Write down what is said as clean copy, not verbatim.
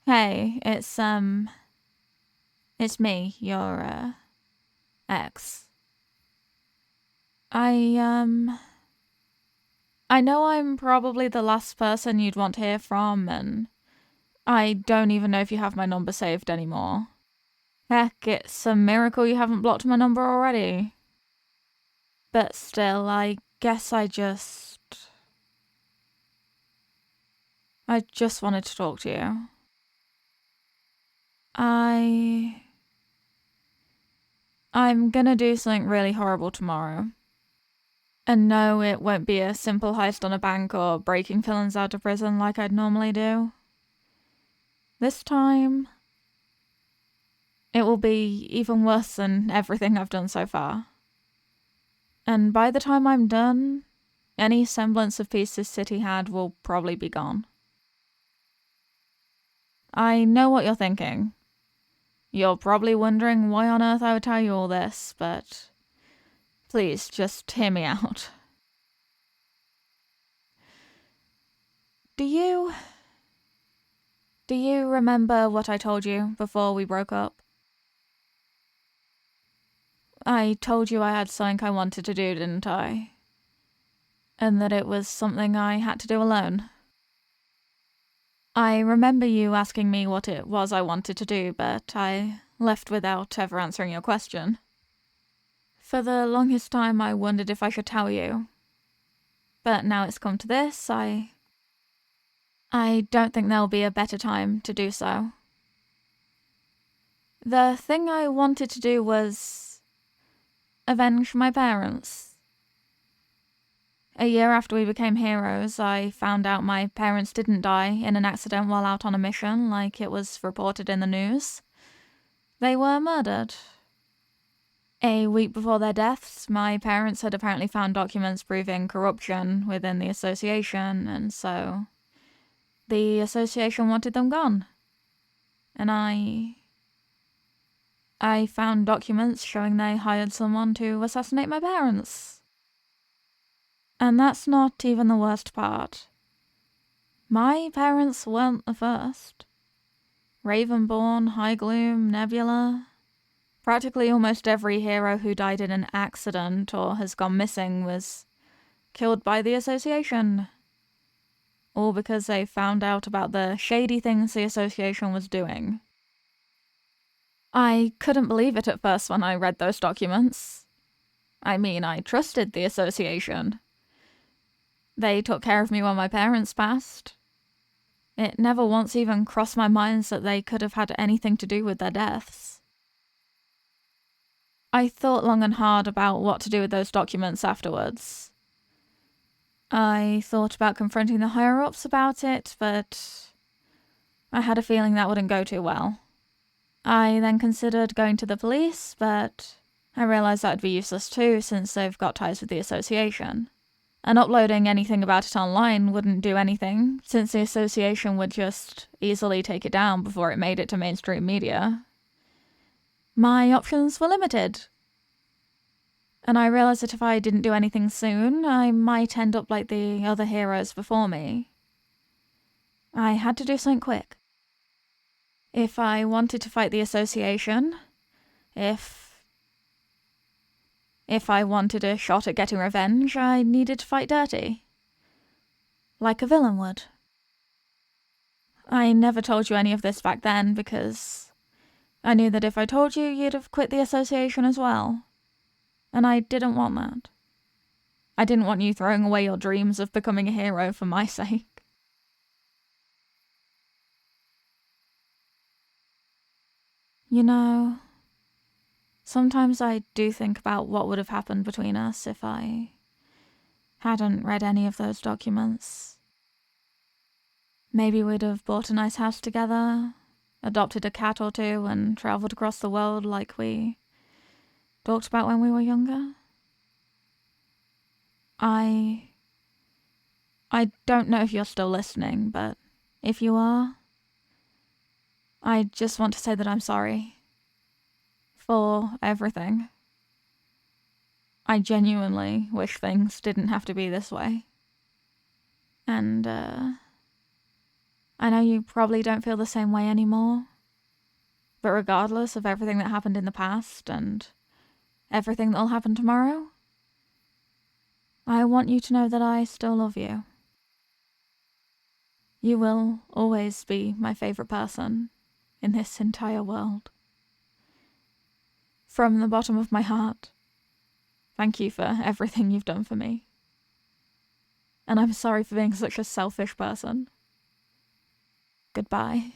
Hey, it's me, your, ex. I, I know I'm probably the last person you'd want to hear from, and I don't even know if you have my number saved anymore. Heck, it's a miracle you haven't blocked my number already. But still, I guess I just wanted to talk to you. I'm gonna do something really horrible tomorrow. And no, it won't be a simple heist on a bank or breaking villains out of prison like I'd normally do. This time, it will be even worse than everything I've done so far. And by the time I'm done, any semblance of peace this city had will probably be gone. I know what you're thinking. You're probably wondering why on earth I would tell you all this, but please just hear me out. Do you remember what I told you before we broke up? I told you I had something I wanted to do, didn't I? And that it was something I had to do alone. I remember you asking me what it was I wanted to do, but I left without ever answering your question. For the longest time I wondered if I should tell you. But now it's come to this, I don't think there'll be a better time to do so. The thing I wanted to do was avenge my parents. A year after we became heroes, I found out my parents didn't die in an accident while out on a mission like it was reported in the news. They were murdered. A week before their deaths, my parents had apparently found documents proving corruption within the association, and so the association wanted them gone. And I found documents showing they hired someone to assassinate my parents. And that's not even the worst part. My parents weren't the first. Ravenborn, High Gloom, Nebula. Practically almost every hero who died in an accident or has gone missing was killed by the association. All because they found out about the shady things the association was doing. I couldn't believe it at first when I read those documents. I mean, I trusted the association. They took care of me when my parents passed. It never once even crossed my mind that they could have had anything to do with their deaths. I thought long and hard about what to do with those documents afterwards. I thought about confronting the higher-ups about it, but I had a feeling that wouldn't go too well. I then considered going to the police, but I realised that would be useless too since they've got ties with the association. And uploading anything about it online wouldn't do anything, since the association would just easily take it down before it made it to mainstream media. My options were limited. And I realised that if I didn't do anything soon, I might end up like the other heroes before me. I had to do something quick. If I wanted to fight the association, if I wanted a shot at getting revenge, I needed to fight dirty. Like a villain would. I never told you any of this back then because I knew that if I told you, you'd have quit the association as well. And I didn't want that. I didn't want you throwing away your dreams of becoming a hero for my sake. You know, sometimes I do think about what would have happened between us if I hadn't read any of those documents. Maybe we'd have bought a nice house together, adopted a cat or two, and travelled across the world like we talked about when we were younger. I don't know if you're still listening, but if you are, I just want to say that I'm sorry. For everything. I genuinely wish things didn't have to be this way. And, I know you probably don't feel the same way anymore, but regardless of everything that happened in the past and everything that'll happen tomorrow, I want you to know that I still love you. You will always be my favorite person in this entire world. From the bottom of my heart, thank you for everything you've done for me. And I'm sorry for being such a selfish person. Goodbye.